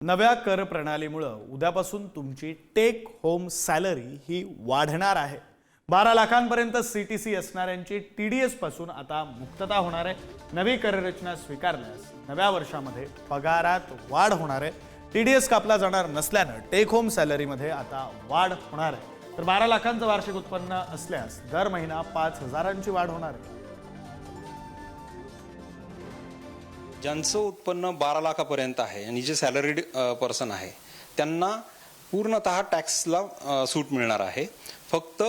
नव्या कर प्रणालीमुळे उद्यापासून तुमची टेक होम सॅलरी ही वाढणार आहे। 12 लाखांपर्यंत सीटीसी असणाऱ्यांची टीडीएस पासून आता मुक्तता होणार आहे। नवी कररचना स्वीकारल्यास नव्या वर्षामध्ये पगारात वाढ होणार आहे। टीडीएस कापला जाणार नसल्याने टेक होम सॅलरीमध्ये आता वाढ होणार आहे। तर 12 लाखांचं वार्षिक उत्पन्न असल्यास दर महिना 5,000ची वाढ होणार आहे। ज्यांचं उत्पन्न 12 लाखापर्यंत आहे आणि जे सॅलरीड पर्सन आहे त्यांना पूर्णतः टॅक्सला सूट मिळणार आहे। फक्त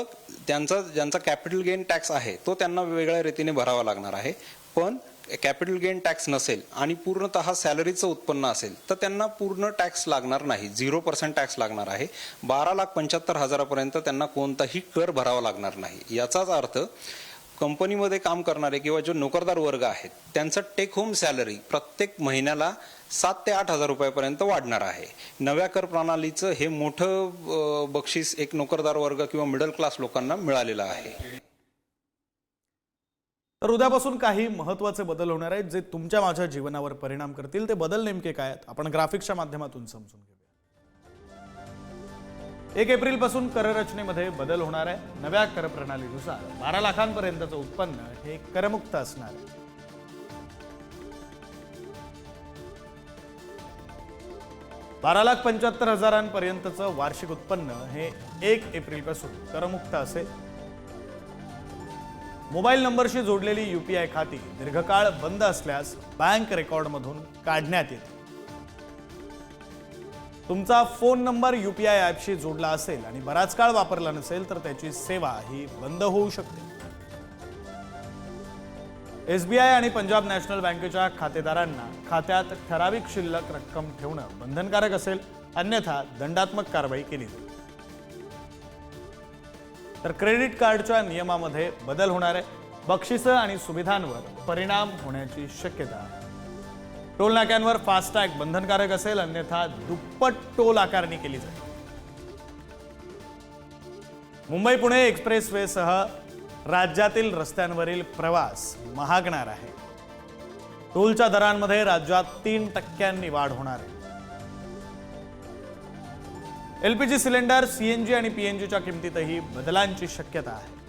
ज्यांचा कॅपिटल गेन टॅक्स आहे तो त्यांना वेगळ्या रीतीने भरावा लागणार आहे। पण कॅपिटल गेन टॅक्स नसेल आणि पूर्णतः सॅलरीचं उत्पन्न असेल तर त्यांना पूर्ण टॅक्स लागणार नाही, 0% टॅक्स लागणार आहे। 12,75,000पर्यंत त्यांना कोणताही कर भरावा लागणार नाही। याचाच अर्थ कंपनीमध्ये काम करणारे किंवा जो नोकरदार वर्ग आहेत त्यांचं टेक होम सॅलरी प्रत्येक महिन्याला 7 ते 8,000 रुपयापर्यंत वाढणार आहे। नव्या कर प्रणालीचं हे मोठं बक्षीस एक नोकरदार वर्ग किंवा मिडल क्लास लोकांना मिळालेलं आहे। तर उद्यापासून काही महत्त्वाचे बदल होणार आहेत जे तुमच्या माझ्या जीवनावर परिणाम करतील। ते बदल नेमके काय आहेत आपण ग्राफिक्सच्या माध्यमातून समजून घेऊया। 1 एप्रिल पासून कररचनेमध्ये बदल होणार आहे। नव्या कर प्रणालीनुसार 12 लाखांपर्यंतचं उत्पन्न हे करमुक्त असणार आहे। $12,75,000पर्यंतचं वार्षिक उत्पन्न हे 1 एप्रिल पासून करमुक्त असेल। मोबाईल नंबरशी जोडलेली यूपीआय खाती दीर्घकाळ बंद असल्यास बँक रेकॉर्डमधून काढण्यात येतील। तुमचा फोन नंबर यूपीआय ॲपशी जोडला असेल आणि बराच काळ वापरला नसेल तर त्याची सेवा ही बंद होऊ शकते। एसबीआय आणि पंजाब नॅशनल बँकेच्या खातेदारांना खात्यात ठराविक शिल्लक रक्कम ठेवणं बंधनकारक असेल, अन्यथा दंडात्मक कारवाई केली जाईल। तर क्रेडिट कार्डच्या नियमामध्ये बदल होणार आहे। बक्षिसं आणि सुविधांवर परिणाम होण्याची शक्यता आहे। टोल नाक्यांवर फास्टॅग बंधनकारक असेल, अन्यथा दुप्पट टोल आकारणी केली जाईल। मुंबई पुणे एक्सप्रेसवेसह राज्यातील रस्त्यांवरील प्रवास महागणार आहे। टोलच्या दरांमध्ये राज्यात 3% वाढ होणार आहे। एलपीजी सिलेंडर, सीएनजी आणि पीएनजीच्या किमतीतही बदलांची शक्यता आहे।